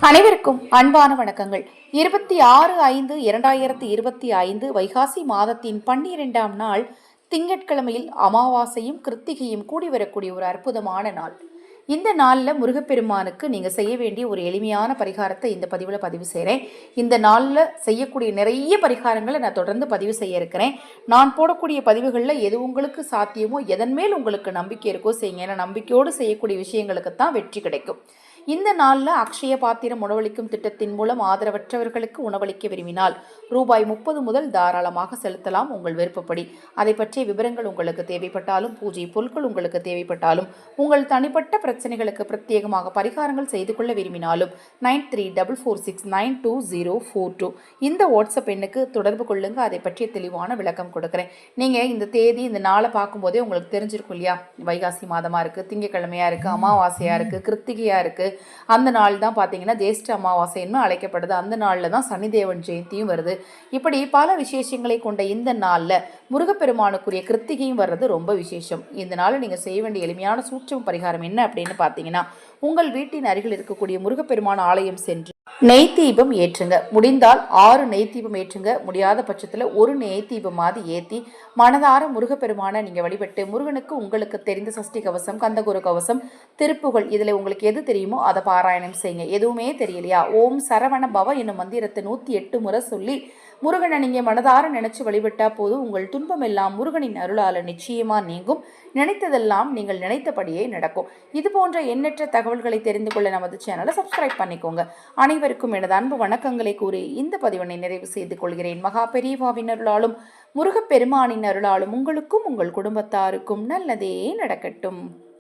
அனைவருக்கும் அன்பான வணக்கங்கள். 26/5/2025 வைகாசி மாதத்தின் 12ஆம் நாள் திங்கட்கிழமையில் அமாவாசையும் கிருத்திகையும் கூடி வரக்கூடிய ஒரு அற்புதமான நாள். இந்த நாளில் முருகப்பெருமானுக்கு நீங்கள் செய்ய வேண்டிய ஒரு எளிமையான பரிகாரத்தை இந்த பதிவில் பதிவு செய்கிறேன். இந்த நாளில் செய்யக்கூடிய நிறைய பரிகாரங்களை நான் தொடர்ந்து பதிவு செய்ய இருக்கிறேன். நான் போடக்கூடிய பதிவுகளில் எது உங்களுக்கு சாத்தியமோ, எதன் மேல் உங்களுக்கு நம்பிக்கை இருக்கோ செய்யுங்க. ஏன்னா நம்பிக்கையோடு செய்யக்கூடிய விஷயங்களுக்கு தான் வெற்றி கிடைக்கும். இந்த நாளில் அக்ஷய பாத்திரம் உணவளிக்கும் திட்டத்தின் மூலம் ஆதரவற்றவர்களுக்கு உணவளிக்க விரும்பினால் ரூபாய் 30 முதல் தாராளமாக செலுத்தலாம், உங்கள் விருப்பப்படி. அதை பற்றிய விவரங்கள் உங்களுக்கு தேவைப்பட்டாலும், பூஜை பொருட்கள் உங்களுக்கு தேவைப்பட்டாலும், உங்கள் தனிப்பட்ட பிரச்சனைகளுக்கு பிரத்யேகமாக பரிகாரங்கள் செய்து கொள்ள விரும்பினாலும் 9344692042 இந்த வாட்ஸ்அப் எண்ணுக்கு தொடர்பு கொள்ளுங்க. அதை பற்றிய தெளிவான விளக்கம் கொடுக்குறேன். நீங்கள் இந்த தேதி இந்த நாளை பார்க்கும்போதே உங்களுக்கு தெரிஞ்சிருக்கும் இல்லையா? வைகாசி மாதமாக இருக்குது, திங்கக்கிழமையாக இருக்குது, அமாவாசையாக இருக்குது, கிருத்திகையாக இருக்குது. அந்த நாள் தான் பார்த்தீங்கன்னா ஜேஷ்ட அமாவாசைன்னு அழைக்கப்படுது. அந்த நாளில் தான் சனிதேவன் ஜெயந்தியும் வருது. இப்படி பல விசேஷங்களை கொண்ட இந்த நாளில் முருகப்பெருமானுக்குரிய கிருத்திகையும் வர்றது ரொம்ப விசேஷம். இந்த நாளில் நீங்கள் செய்ய வேண்டிய எளிமையான சூட்சம பரிகாரம் என்ன அப்படின்னு பார்த்தீங்கன்னா, உங்கள் வீட்டின் அருகில் இருக்கக்கூடிய முருகப்பெருமான் ஆலயம் சென்று நெய் தீபம் ஏற்றுங்க. முடிந்தால் 6 நெய் தீபம் ஏற்றுங்க. முடியாத பட்சத்தில் ஒரு நெய் தீபமாவது ஏற்றி மனதார முருகப்பெருமானை நீங்கள் வழிபட்டு, முருகனுக்கு உங்களுக்கு தெரிந்த சஷ்டி கவசம், கந்தகுரு கவசம், திருப்புகள், இதில் உங்களுக்கு எது தெரியுமோ அதை பாராயணம் செய்யுங்க. எதுவுமே தெரியலையா, ஓம் சரவண பவ என்னும் மந்திரத்தை 108 முறை சொல்லி முருகனை நீங்கள் மனதார நினைச்சு வழிபட்டா போதும். உங்கள் துன்பம் எல்லாம் முருகனின் அருளால் நிச்சயமா நீங்கும். நினைத்ததெல்லாம் நீங்கள் நினைத்தபடியே நடக்கும். இது போன்ற எண்ணற்ற தகவல்களை தெரிந்து கொள்ள நமது சேனலை சப்ஸ்கிரைப் பண்ணிக்கோங்க. அனைவருக்கும் எனது அன்பு வணக்கங்களை கூறி இந்த பதிவினை நிறைவு செய்து கொள்கிறேன். மகா பெரியவாவின் அருளாலும் முருகப்பெருமானின் அருளாலும் உங்களுக்கும் உங்கள் குடும்பத்தாருக்கும் நல்லதே நடக்கட்டும்.